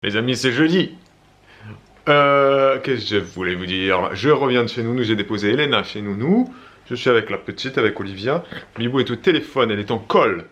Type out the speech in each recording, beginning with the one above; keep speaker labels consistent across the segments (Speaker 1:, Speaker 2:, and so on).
Speaker 1: Les amis, c'est jeudi. Qu'est-ce que je voulais vous dire? Je reviens de chez Nounou, j'ai déposé Elena chez Nounou. Je suis avec la petite, avec Olivia. Bibou est au téléphone, elle est en call.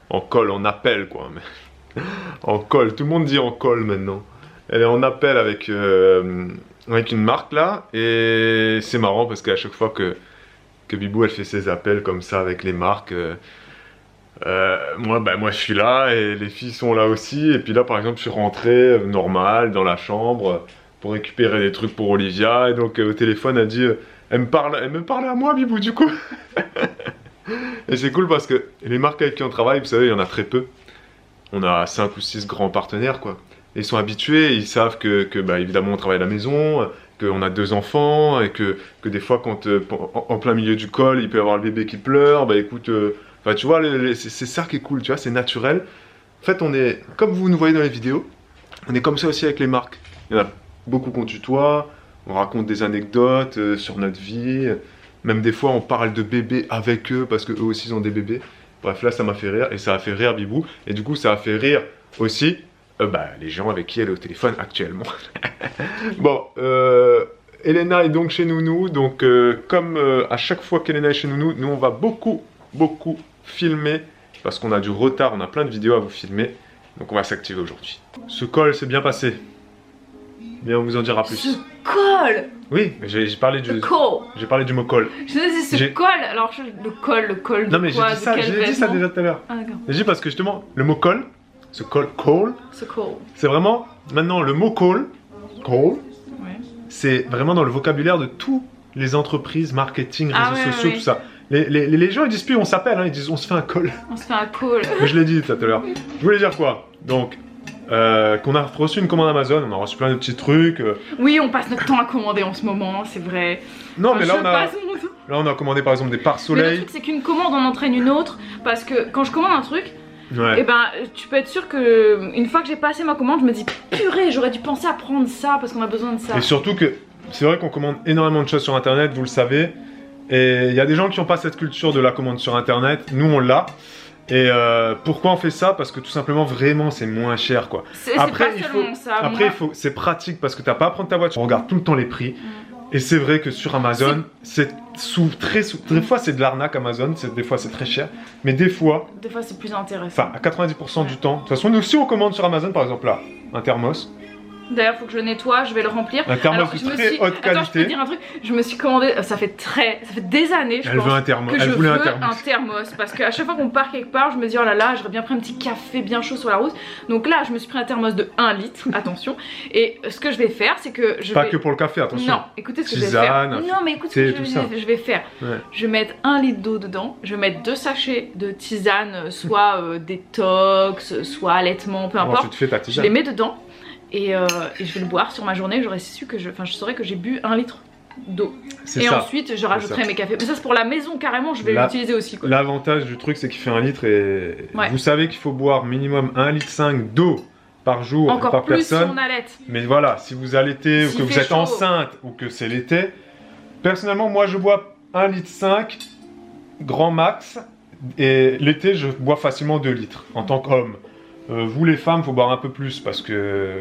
Speaker 1: En call, en appel quoi. En call, tout le monde dit en call maintenant. Elle est en appel avec une marque là. Et c'est marrant parce qu'à chaque fois que Bibou elle fait ses appels comme ça avec les marques... moi je suis là et les filles sont là aussi. Et puis là par exemple je suis rentré normal dans la chambre pour récupérer des trucs pour Olivia. Et donc au téléphone elle dit elle me parle à moi Bibou du coup. Et c'est cool parce que les marques avec qui on travaille, vous savez, il y en a très peu. On a 5 ou 6 grands partenaires quoi. Et ils sont habitués, ils savent que bah, évidemment on travaille à la maison, qu'on a 2 enfants et que des fois quand en plein milieu du call il peut y avoir le bébé qui pleure, bah écoute... Enfin, tu vois, c'est ça qui est cool, tu vois, c'est naturel. En fait, on est, comme vous nous voyez dans les vidéos, on est comme ça aussi avec les marques. Il y en a beaucoup qu'on tutoie, on raconte des anecdotes sur notre vie. Même des fois, on parle de bébés avec eux, parce qu'eux aussi, ils ont des bébés. Bref, là, ça m'a fait rire, et ça a fait rire Bibou. Et du coup, ça a fait rire aussi les gens avec qui elle est au téléphone actuellement. Bon, Elena est donc chez Nounou, donc comme à chaque fois qu'Elena est chez Nounou, nous, on va beaucoup filmer parce qu'on a du retard, on a plein de vidéos à vous filmer, donc on va s'activer aujourd'hui. Ce call s'est bien passé, mais on vous en dira plus.
Speaker 2: Ce call.
Speaker 1: Oui, j'ai parlé du mot call.
Speaker 2: Je disais ce call, alors le call de
Speaker 1: non mais
Speaker 2: quoi,
Speaker 1: j'ai dit ça déjà tout à l'heure.
Speaker 2: Ah d'accord.
Speaker 1: J'ai dit parce que justement le mot call, ce call, c'est vraiment maintenant le mot call,
Speaker 2: ouais.
Speaker 1: c'est vraiment dans le vocabulaire de toutes les entreprises, marketing, réseaux sociaux,
Speaker 2: ouais.
Speaker 1: tout ça. Les gens ils disent plus on s'appelle, hein, ils disent on se fait un call.
Speaker 2: On se fait un call.
Speaker 1: Mais je l'ai dit tout à l'heure. Je voulais dire quoi? Donc, qu'on a reçu une commande Amazon, on a reçu plein de petits trucs.
Speaker 2: Oui, on passe notre temps à commander en ce moment, c'est vrai.
Speaker 1: Non, mais là
Speaker 2: on
Speaker 1: a commandé par exemple des pare-soleil.
Speaker 2: Mais le truc c'est qu'une commande en entraîne une autre, parce que quand je commande un truc,
Speaker 1: ouais.
Speaker 2: et ben tu peux être sûr que une fois que j'ai passé ma commande, je me dis purée, j'aurais dû penser à prendre ça parce qu'on a besoin de ça.
Speaker 1: Et surtout que c'est vrai qu'on commande énormément de choses sur internet, vous le savez. Et il y a des gens qui n'ont pas cette culture de la commande sur internet, nous on l'a. Et pourquoi on fait ça? Parce que tout simplement vraiment c'est moins cher quoi.
Speaker 2: Après
Speaker 1: c'est pratique parce que t'as pas à prendre ta voiture, on regarde tout le temps les prix. Et c'est vrai que sur Amazon, des fois c'est de l'arnaque Amazon, des fois c'est très cher. Mais des fois
Speaker 2: c'est plus intéressant.
Speaker 1: Enfin à 90% du temps. De toute façon nous si on commande sur Amazon par exemple là, un thermos.
Speaker 2: D'ailleurs, faut que je le nettoie, je vais le remplir.
Speaker 1: Un thermos de très haute qualité.
Speaker 2: Attends, je peux dire un truc. Je me suis commandé, ça fait des années, je pense, que je veux un thermos. Parce qu'à chaque fois qu'on part quelque part, je me dis oh là là, j'aurais bien pris un petit café bien chaud sur la route. Donc là, je me suis pris un thermos de 1 litre, attention. Et ce que je vais faire, c'est que
Speaker 1: Pas que pour le café, attention.
Speaker 2: Non, écoutez ce que je vais faire. Non, mais écoutez ce que je vais faire.
Speaker 1: Ouais.
Speaker 2: Je vais mettre 1 litre d'eau dedans. Je vais mettre 2 sachets de tisane, soit détox, soit allaitement, peu importe.
Speaker 1: Tu te fais ta tisane.
Speaker 2: Je les mets dedans. Et je vais le boire sur ma journée, j'aurais su que je saurais que j'ai bu 1 litre d'eau. Et ensuite je rajouterai mes cafés. Mais ça c'est pour la maison carrément, je vais l'utiliser aussi.
Speaker 1: L'avantage du truc c'est qu'il fait 1 litre et vous savez qu'il faut boire minimum 1,5 litre d'eau par jour
Speaker 2: encore
Speaker 1: par
Speaker 2: plus
Speaker 1: personne.
Speaker 2: Si on allaite.
Speaker 1: Mais voilà, si vous allaitez ou que vous êtes enceinte ou que c'est l'été, personnellement moi je bois 1,5 litre grand max et l'été je bois facilement 2 litres en tant qu'homme. Vous les femmes, faut boire un peu plus parce que...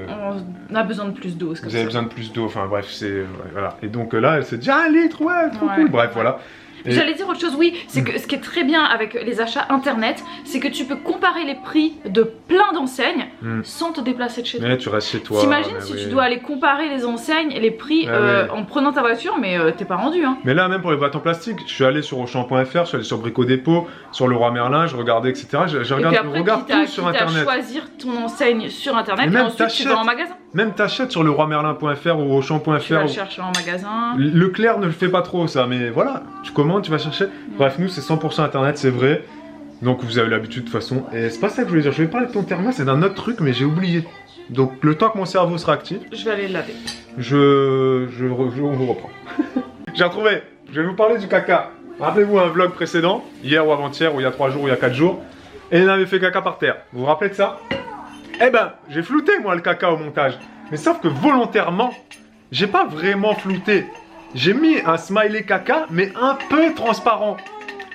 Speaker 2: On a besoin de plus d'eau.
Speaker 1: Vous avez besoin de plus d'eau, enfin bref, c'est... voilà. Et donc là, elle se dit 1 litre, ouais, trop cool, bref, voilà. Et...
Speaker 2: J'allais dire autre chose, oui, c'est que ce qui est très bien avec les achats internet, c'est que tu peux comparer les prix de plein d'enseignes sans te déplacer de chez toi.
Speaker 1: Mais tu restes chez toi.
Speaker 2: T'imagines si tu dois aller comparer les enseignes et les prix en prenant ta voiture, mais t'es pas rendu hein.
Speaker 1: Mais là même pour les boîtes en plastique, je suis allé sur Auchan.fr, je suis allé sur Brico Dépôt, sur Leroy Merlin, je regardais etc. Je regarde tout sur internet.
Speaker 2: Choisir ton enseigne sur internet et ensuite tu vas en magasin.
Speaker 1: Même t'achètes sur Leroymerlin.fr ou Auchan.fr.
Speaker 2: Tu vas le chercher en magasin.
Speaker 1: Leclerc ne le fait pas trop ça, mais voilà, tu commandes, tu vas chercher. Bref, nous c'est 100% internet, c'est vrai. Donc vous avez l'habitude de toute façon. Et c'est pas ça que je voulais dire, je voulais parler de ton thermos, c'est d'un autre truc, mais j'ai oublié. Donc le temps que mon cerveau sera actif,
Speaker 2: je vais aller le laver.
Speaker 1: On vous reprend. J'ai retrouvé, je vais vous parler du caca. Rappelez-vous un vlog précédent, hier ou avant-hier, ou il y a 3 jours, ou il y a 4 jours. Et il avait fait caca par terre. Vous vous rappelez de ça? Eh ben, j'ai flouté moi le caca au montage. Mais sauf que volontairement, j'ai pas vraiment flouté. J'ai mis un smiley caca, mais un peu transparent.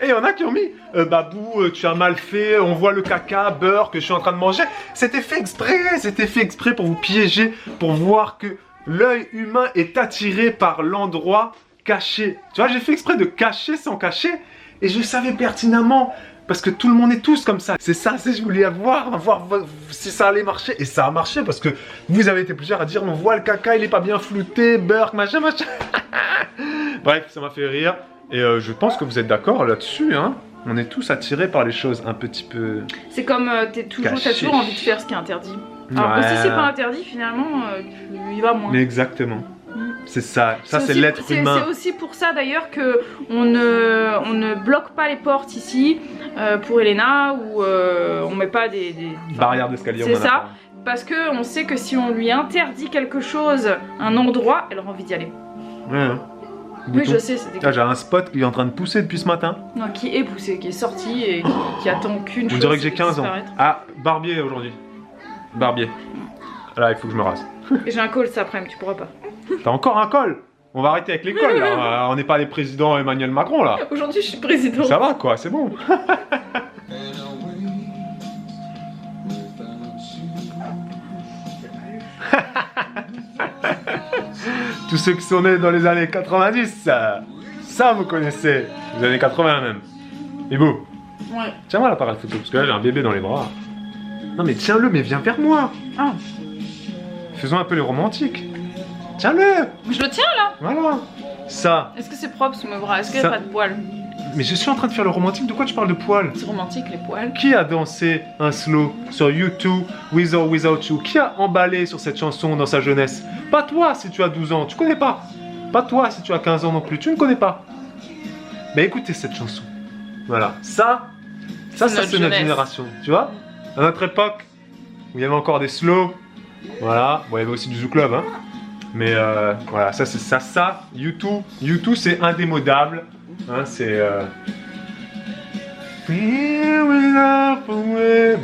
Speaker 1: Et il y en a qui ont mis Babou, tu as mal fait, on voit le caca, beurre que je suis en train de manger. C'était fait exprès pour vous piéger, pour voir que l'œil humain est attiré par l'endroit caché. Tu vois, j'ai fait exprès de cacher sans cacher et je savais pertinemment. Parce que tout le monde est tous comme ça. C'est ça, je voulais voir si ça allait marcher. Et ça a marché parce que vous avez été plusieurs à dire on voit le caca, il est pas bien flouté, beurre, machin. Bref, ça m'a fait rire. Et je pense que vous êtes d'accord là-dessus, hein. On est tous attirés par les choses un petit peu. C'est comme t'as toujours envie de faire ce qui est interdit. Alors que si c'est pas interdit, finalement, tu y vas moins. Exactement. C'est ça, c'est l'être humain. C'est aussi pour ça d'ailleurs que on ne bloque pas les portes ici pour Elena ou on met pas des barrières d'escalier. C'est ça, parce que on sait que si on lui interdit quelque chose, un endroit, elle aura envie d'y aller. Ouais. Oui, je sais, c'est dégueu. J'ai un spot qui est en train de pousser depuis ce matin. Non, qui est poussé, qui est sorti et qui attend qu'une chose. On dirait que j'ai 15 ans. Ah, barbier aujourd'hui. Barbier. Là, il faut que je me rase. Et j'ai un call cet après-midi, tu pourras pas. T'as encore un col? On va arrêter avec les cols là. On n'est pas les présidents Emmanuel Macron là. Aujourd'hui je suis président. Ça va quoi, c'est bon. Tous ceux qui sont nés dans les années 90, ça vous connaissez. Les années 80 même. Et beau. Ouais. Tiens-moi l'appareil photo parce que là j'ai un bébé dans les bras. Non mais tiens-le, mais viens vers moi. Ah. Faisons un peu les romantiques. Tiens-le! Je le tiens là! Voilà! Ça! Est-ce que c'est propre sous mes bras? Est-ce qu'il n'y a pas de poils? Mais je suis en train de faire le romantique, de quoi tu parles de poils? C'est romantique les poils. Qui a dansé un slow sur YouTube, With or Without You? Qui a emballé sur cette chanson dans sa jeunesse? Pas toi si tu as 12 ans, tu connais pas. Pas toi si tu as 15 ans non plus, tu ne connais pas. Mais écoutez cette chanson. Voilà. Ça c'est notre génération. Tu vois? À notre époque, où il y avait encore des slows. Voilà. Bon, il y avait aussi du Zoo Club, hein. Mais voilà, ça c'est ça, YouTube c'est indémodable, hein, c'est Bon,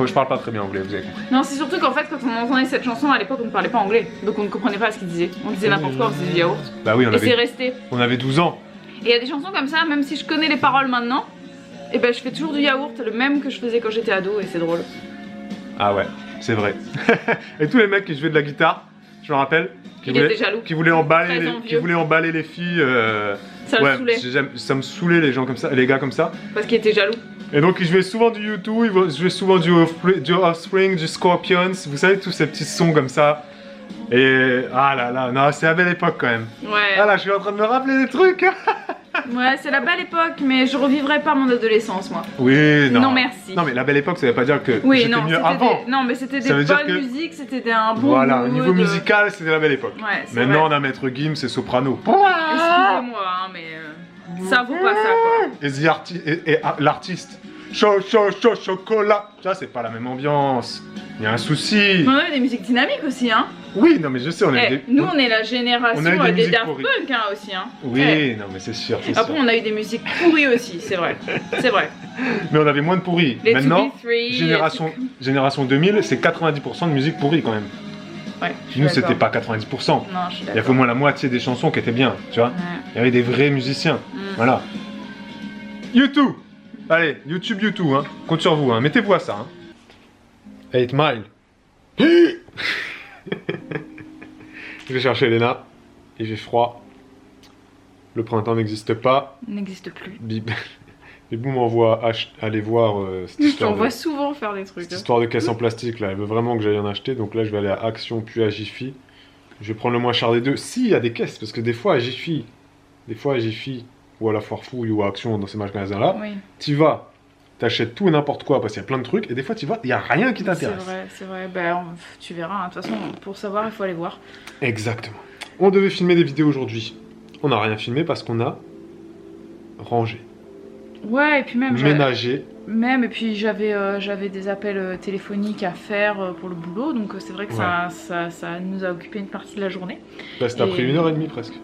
Speaker 1: je parle pas très bien anglais, vous avez compris. Non, c'est surtout qu'en fait, quand on entendait cette chanson à l'époque, on ne parlait pas anglais, donc on ne comprenait pas ce qu'il disait. On disait n'importe quoi, on disait du yaourt. Bah oui, c'est resté. On avait 12 ans. Et il y a des chansons comme ça, même si je connais les paroles maintenant, et ben je fais toujours du yaourt, le même que je faisais quand j'étais ado, et c'est drôle. Ah ouais, c'est vrai. Et tous les mecs qui jouaient de la guitare, je me rappelle. Qui voulait emballer les filles. Ça le saoulait. Ça me saoulait les gens comme ça, les gars comme ça. Parce qu'ils étaient jaloux. Et donc ils jouaient souvent du YouTube, ils jouaient souvent du Offspring, du Scorpions, vous savez tous ces petits sons comme ça. Et ah là là, non, c'est la belle époque quand même. Ouais. Ah là, je suis en train de me rappeler des trucs. Ouais, c'est la belle époque, mais je revivrai pas mon adolescence, moi. Oui, non. Non, merci. Non, mais la belle époque, ça veut pas dire que j'étais mieux avant. Non, mais c'était des bonnes musiques, c'était un bon voilà, au niveau musical, c'était la belle époque. Ouais, maintenant, on a Maître Gims et Soprano. Excusez-moi, hein, mais ça vaut pas ça, quoi. Et l'artiste. Chocolat. Ça, c'est pas la même ambiance. Il y a un souci. On avait des musiques dynamiques aussi, hein. Oui, non mais je sais, on a des... Nous on est la génération des Daft Punk hein, aussi hein. Oui, non mais c'est sûr, après on a eu des musiques pourries aussi, c'est vrai. C'est vrai. Mais on avait moins de pourries. Maintenant, génération 2000, c'est 90% de musique pourrie quand même. Ouais, nous c'était pas 90%. Non, je suis d'accord. Il y avait au moins la moitié des chansons qui étaient bien, tu vois. Ouais. Il y avait des vrais musiciens. Voilà. YouTube. Allez, YouTube, hein. Compte sur vous, hein. Mettez-vous à ça, hein. 8 Mile. Je vais chercher Elena. Il fait froid. Le printemps n'existe pas. N'existe plus. Bibou m'envoie aller voir cette histoire. Je t'envoie souvent faire des trucs. Cette histoire de caisse en plastique là. Elle veut vraiment que j'aille en acheter. Donc là je vais aller à Action puis à Jiffy. Je vais prendre le moins cher des deux. Si, il y a des caisses. Parce que des fois à Jiffy. Ou à la Foire Fouille ou à Action dans ces magasins là. Oui. Tu vas. T'achètes tout et n'importe quoi parce qu'il y a plein de trucs et des fois tu vois, il n'y a rien qui t'intéresse. C'est vrai, bah, tu verras, de toute façon pour savoir il faut aller voir. Exactement. On devait filmer des vidéos aujourd'hui, on n'a rien filmé parce qu'on a rangé. Ouais et puis même ménagé. Même et puis j'avais des appels téléphoniques à faire pour le boulot donc c'est vrai que ça nous a occupé une partie de la journée. Bah ça t'a pris 1h30 presque.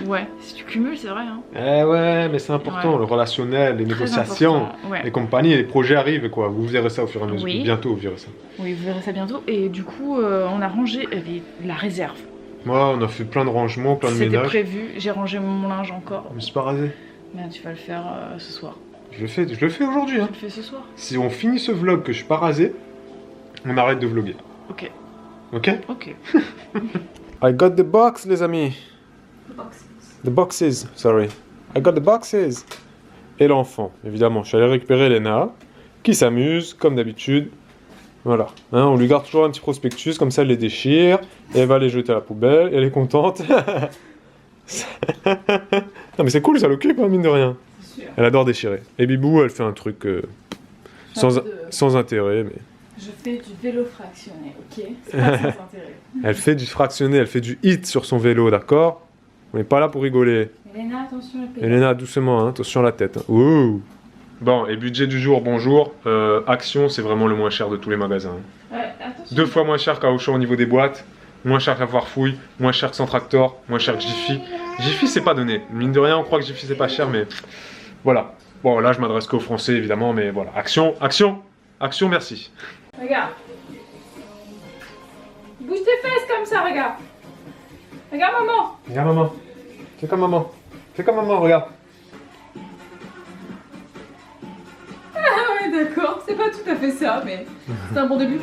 Speaker 1: Ouais, si tu cumules, c'est vrai. Hein. Eh ouais, mais c'est important, le relationnel, les négociations, les compagnies, les projets arrivent quoi. Vous verrez ça au fur et à mesure. Oui. Bientôt, vous verrez ça. Oui, vous verrez ça bientôt. Et du coup, on a rangé la réserve. Moi, on a fait plein de rangements, plein de ménages. C'était prévu, j'ai rangé mon linge encore. Je me suis pas rasé. Ben, tu vas le faire ce soir. Je le fais aujourd'hui. Hein.
Speaker 2: Je le fais ce soir.
Speaker 1: Si on finit ce vlog que je suis pas rasé, on arrête de vlogger.
Speaker 2: Ok.
Speaker 1: Ok?
Speaker 2: Ok.
Speaker 1: I got the box, les amis. The boxes, sorry. I got the boxes. Et l'enfant, évidemment. Je suis allé récupérer Elena, qui s'amuse, comme d'habitude. Voilà. Hein, on lui garde toujours un petit prospectus, comme ça elle les déchire, et elle va les jeter à la poubelle, et elle est contente. Non mais c'est cool, ça l'occupe, hein, mine de rien.
Speaker 2: C'est sûr.
Speaker 1: Elle adore déchirer. Et Bibou, elle fait un truc sans intérêt, mais...
Speaker 2: Je fais du vélo fractionné, ok? C'est pas sans intérêt.
Speaker 1: Elle fait du fractionné, elle fait du hit sur son vélo, d'accord? On n'est pas là pour rigoler.
Speaker 2: Elena, attention à la pédale.
Speaker 1: Elena, doucement, hein, attention à la tête. Hein. Ouh. Bon, et budget du jour, bonjour. Action, c'est vraiment le moins cher de tous les magasins.
Speaker 2: Ouais, attention.
Speaker 1: 2 fois moins cher qu'à Auchan au niveau des boîtes, moins cher qu'à Farfouille, moins cher que Centractor, moins cher que Jiffy. Jiffy, c'est pas donné. Mine de rien, on croit que Jiffy, c'est pas cher, mais voilà. Bon, là, je m'adresse qu'aux Français, évidemment, mais voilà. Action, action, action, merci.
Speaker 2: Regarde. Bouge tes fesses comme ça, regarde. Regarde maman.
Speaker 1: Regarde maman. Fais comme maman. Fais comme maman, regarde.
Speaker 2: Ah ouais, d'accord. C'est pas tout à fait ça, mais c'est un bon début.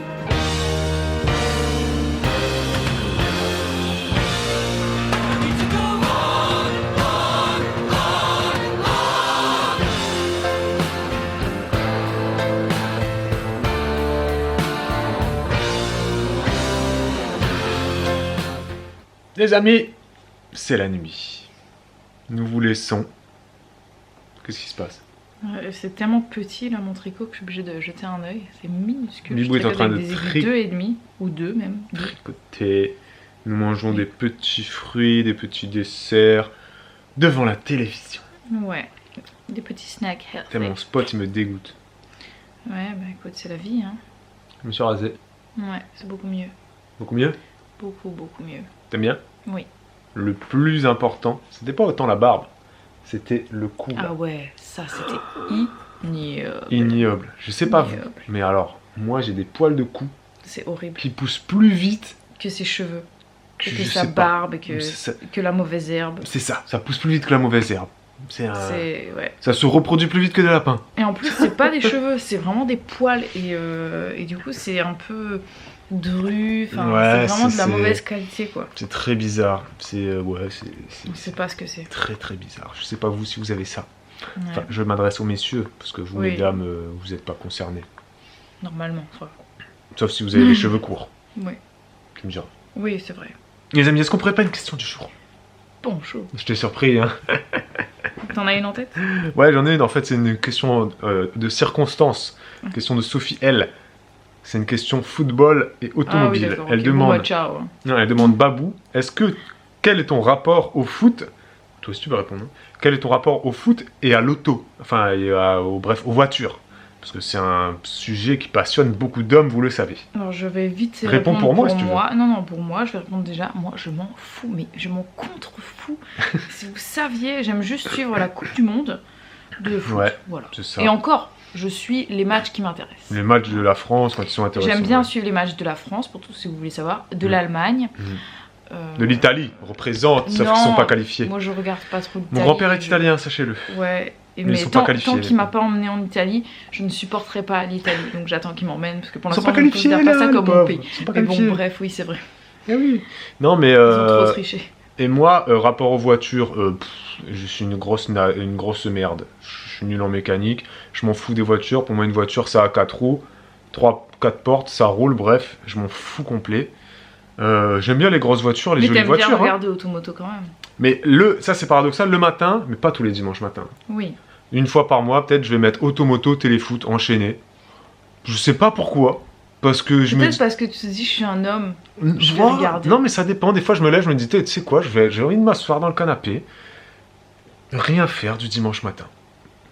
Speaker 1: Les amis, c'est la nuit. Nous vous laissons. Qu'est-ce qui se passe?
Speaker 2: C'est tellement petit là mon tricot que je suis obligée de jeter un œil. C'est minuscule.
Speaker 1: Bibou est en train de
Speaker 2: des aiguilles 2,5 ou 2 même.
Speaker 1: tricoter. Nous mangeons des petits fruits, des petits desserts devant la télévision.
Speaker 2: Ouais, des petits snacks healthy.
Speaker 1: Tellement mon spot il me dégoûte.
Speaker 2: Ouais, bah écoute, c'est la vie hein.
Speaker 1: Je me suis rasé.
Speaker 2: Ouais, c'est beaucoup mieux.
Speaker 1: Beaucoup mieux?
Speaker 2: Beaucoup mieux.
Speaker 1: T'aimes bien?
Speaker 2: Oui.
Speaker 1: Le plus important, c'était pas autant la barbe, c'était le cou.
Speaker 2: Ah ouais, ça c'était ignoble.
Speaker 1: Ignoble. Je sais pas
Speaker 2: Ignoble.
Speaker 1: vous, mais alors, moi j'ai des poils de cou
Speaker 2: C'est horrible.
Speaker 1: qui poussent plus vite
Speaker 2: Que ses cheveux, que
Speaker 1: je
Speaker 2: sa
Speaker 1: sais pas.
Speaker 2: barbe, que la mauvaise herbe.
Speaker 1: C'est ça pousse plus vite que la mauvaise herbe. C'est un...
Speaker 2: Ouais.
Speaker 1: Ça se reproduit plus vite que des lapins.
Speaker 2: Et en plus, c'est pas des cheveux, c'est vraiment des poils. Et du coup, c'est un peu dru. Enfin,
Speaker 1: Ouais,
Speaker 2: c'est vraiment de la
Speaker 1: c'est-
Speaker 2: mauvaise qualité, quoi.
Speaker 1: C'est très bizarre. C'est ouais,
Speaker 2: On sait pas ce que c'est.
Speaker 1: très bizarre. Je sais pas vous si vous avez ça.
Speaker 2: Ouais,
Speaker 1: Enfin, je m'adresse aux messieurs parce que vous,
Speaker 2: Oui.
Speaker 1: mesdames, vous n'êtes pas concernés.
Speaker 2: normalement. Enfin,
Speaker 1: Sauf si vous avez les cheveux courts.
Speaker 2: ouais.
Speaker 1: Tu me diras.
Speaker 2: Oui, c'est vrai.
Speaker 1: Les amis, est-ce qu'on pourrait pas une question du jour?
Speaker 2: Bon, chaud.
Speaker 1: Je t'ai surpris, hein.
Speaker 2: T'en as une en tête?
Speaker 1: Ouais, j'en ai une. En fait, c'est une question de circonstance. Question de Sophie L. C'est une question football et automobile.
Speaker 2: Ah oui, d'accord.
Speaker 1: Elle
Speaker 2: ok.
Speaker 1: demande.
Speaker 2: Bon, bah, ciao.
Speaker 1: Non, elle demande Babou. Quel est ton rapport au foot? Toi aussi tu peux répondre. Hein. Quel est ton rapport au foot et à l'auto? Enfin, bref, aux voitures. Parce que c'est un sujet qui passionne beaucoup d'hommes, vous le savez.
Speaker 2: Alors, je vais vite
Speaker 1: Réponds
Speaker 2: répondre
Speaker 1: pour moi, si tu veux.
Speaker 2: Non, pour moi, je vais répondre déjà. Moi, je m'en fous, mais je m'en contre-fous. Si vous saviez, j'aime juste suivre la Coupe du Monde de foot.
Speaker 1: Ouais,
Speaker 2: voilà.
Speaker 1: c'est ça.
Speaker 2: Et encore, je suis les matchs qui m'intéressent.
Speaker 1: Les matchs de la France, quand ils sont intéressants.
Speaker 2: J'aime bien
Speaker 1: ouais.
Speaker 2: suivre les matchs de la France, pour tout ce que vous voulez savoir, de l'Allemagne.
Speaker 1: De l'Italie, représente, sauf qu'ils sont pas qualifiés.
Speaker 2: Moi, je regarde pas trop l'Italie.
Speaker 1: Mon grand-père est italien, sachez-le.
Speaker 2: Ouais.
Speaker 1: ils
Speaker 2: Mais
Speaker 1: sont pas
Speaker 2: tant
Speaker 1: qualifiés,
Speaker 2: qu'il m'a pas emmené en Italie, je ne supporterai pas l'Italie. Donc j'attends qu'il m'emmène, parce que pour
Speaker 1: Ils sont
Speaker 2: l'instant,
Speaker 1: pas
Speaker 2: je ne
Speaker 1: qualifiés,
Speaker 2: considère pas ça
Speaker 1: là,
Speaker 2: comme
Speaker 1: les
Speaker 2: mon
Speaker 1: pauvres.
Speaker 2: pays.
Speaker 1: Ils sont pas
Speaker 2: Mais bon,
Speaker 1: qualifiés.
Speaker 2: bref, oui, c'est vrai.
Speaker 1: Eh oui. Non, mais.
Speaker 2: Ils ont trop triché.
Speaker 1: Et moi, rapport aux voitures, je suis une grosse merde. Je suis nul en mécanique. Je m'en fous des voitures. Pour moi, une voiture, ça a 4 roues, 4 portes, ça roule. Bref, je m'en fous complet. J'aime bien les grosses voitures, les
Speaker 2: Mais
Speaker 1: jolies
Speaker 2: t'aimes
Speaker 1: voitures.
Speaker 2: bien
Speaker 1: Hein.
Speaker 2: regarder Automoto quand même.
Speaker 1: Mais ça c'est paradoxal, le matin, mais pas tous les dimanches matin.
Speaker 2: Oui.
Speaker 1: Une fois par mois, peut-être, je vais mettre Automoto, Téléfoot, enchaîné. Je sais pas pourquoi. Parce que je me
Speaker 2: Peut-être
Speaker 1: dis.
Speaker 2: parce que tu te dis, je suis un homme. Je vais
Speaker 1: Moi,
Speaker 2: regarder.
Speaker 1: Non, mais ça dépend. Des fois, je me lève, je me dis, tu sais quoi, j'ai envie de m'asseoir dans le canapé, rien faire du dimanche matin.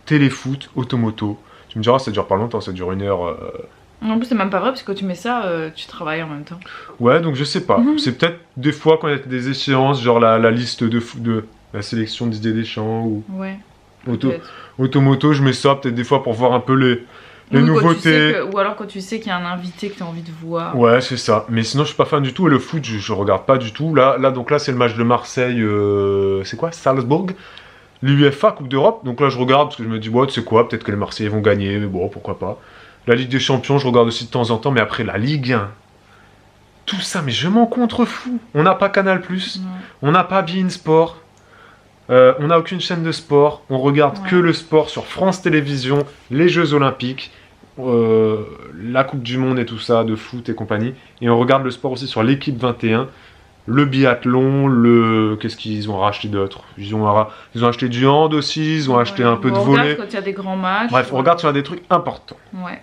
Speaker 1: Téléfoot, Automoto. Tu me diras, ça dure pas longtemps, ça dure 1 heure.
Speaker 2: En plus, c'est même pas vrai, parce que quand tu mets ça, tu travailles en même temps.
Speaker 1: Ouais, donc je sais pas.
Speaker 2: Mhm.
Speaker 1: C'est peut-être des fois quand il y a des échéances, genre la liste de la sélection d'idées Deschamps ou
Speaker 2: Ouais.
Speaker 1: Auto,
Speaker 2: peut-être.
Speaker 1: Automoto, je mets ça peut-être des fois pour voir un peu les
Speaker 2: Oui, quand tu
Speaker 1: nouveautés.
Speaker 2: sais ou alors quand tu sais qu'il y a un invité que tu as envie de voir.
Speaker 1: Ouais, c'est ça. Mais sinon, je suis pas fan du tout. Et le foot, je regarde pas du tout. Donc là, c'est le match de Marseille. C'est quoi? Salzbourg. l'UEFA Coupe d'Europe, donc là je regarde parce que je me dis, tu sais quoi, peut-être que les Marseillais vont gagner, mais bon, pourquoi pas. La Ligue des Champions, je regarde aussi de temps en temps, mais après la Ligue 1, tout ça, mais je m'en contrefous. On n'a pas Canal+, on n'a pas beIN Sport, on n'a aucune chaîne de sport, on regarde que le sport sur France Télévisions, les Jeux Olympiques, la Coupe du Monde et tout ça, de foot et compagnie, et on regarde le sport aussi sur l'équipe 21, le biathlon, qu'est-ce qu'ils ont racheté d'autre? Ils ont acheté du hand aussi, ils ont acheté un peu de volley.
Speaker 2: On regarde quand il y a des grands matchs.
Speaker 1: Bref, on regarde sur des trucs importants.
Speaker 2: Ouais.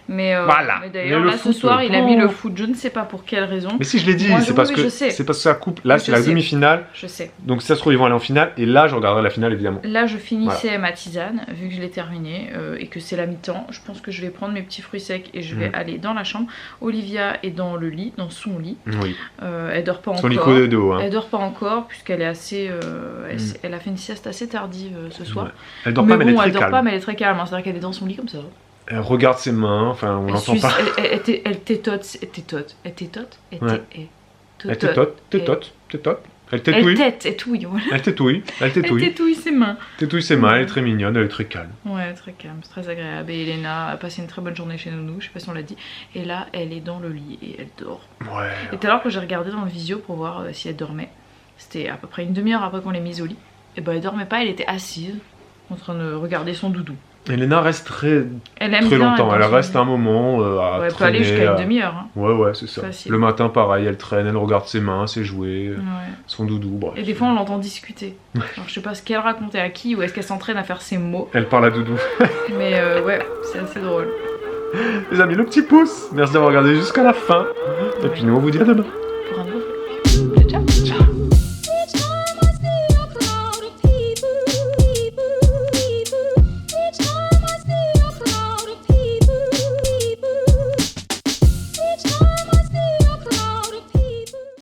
Speaker 2: Mais,
Speaker 1: voilà.
Speaker 2: mais d'ailleurs, là, ce soir, il a mis le foot, je ne sais pas pour quelle raison.
Speaker 1: Mais si je l'ai dit, c'est parce que ça coupe. Là, c'est la demi-finale.
Speaker 2: Je sais.
Speaker 1: Donc, si ça se trouve, ils vont aller en finale. Et là, je regarderai la finale, évidemment.
Speaker 2: Là, je finissais ma tisane, vu que je l'ai terminée et que c'est la mi-temps. Je pense que je vais prendre mes petits fruits secs et je vais aller dans la chambre. Olivia est dans le lit, dans son lit.
Speaker 1: Oui.
Speaker 2: Elle dort pas encore.
Speaker 1: Son lico de dos. Hein.
Speaker 2: Elle dort pas encore, puisqu'elle est assez. Elle a fait une sieste assez tardive ce soir.
Speaker 1: Ouais. Elle dort pas, mais elle est très calme.
Speaker 2: Elle dort pas, mais elle est très calme. C'est-à-dire qu'elle est dans son lit comme ça.
Speaker 1: Elle regarde ses mains, enfin on l'entend pas.
Speaker 2: Elle tétote. Elle tétote. Elle tétote.
Speaker 1: Elle tétouille.
Speaker 2: Elle tétouille ses mains.
Speaker 1: Elle est très mignonne, elle est très calme.
Speaker 2: Ouais, très calme, c'est très agréable. Et Elena a passé une très bonne journée chez nous, je sais pas si on l'a dit. Et là, elle est dans le lit et elle dort.
Speaker 1: Ouais.
Speaker 2: Et tout à l'heure, quand j'ai regardé dans le visio pour voir si elle dormait, c'était à peu près une demi-heure après qu'on l'ait mise au lit. Et ben elle dormait pas, elle était assise en train de regarder son doudou.
Speaker 1: Elena reste très longtemps, elle reste un moment à traîner.
Speaker 2: Elle peut aller jusqu'à une demi-heure. Hein.
Speaker 1: Ouais, c'est ça. Facile. Le matin, pareil, elle traîne, elle regarde ses mains, ses jouets, son doudou. Bref.
Speaker 2: Et des fois, on l'entend discuter. Alors, je sais pas ce qu'elle racontait à qui, ou est-ce qu'elle s'entraîne à faire ses mots.
Speaker 1: Elle parle à doudou.
Speaker 2: Mais ouais, c'est assez drôle.
Speaker 1: Les amis, le petit pouce. Merci d'avoir regardé jusqu'à la fin. Et puis nous, on vous dit à demain.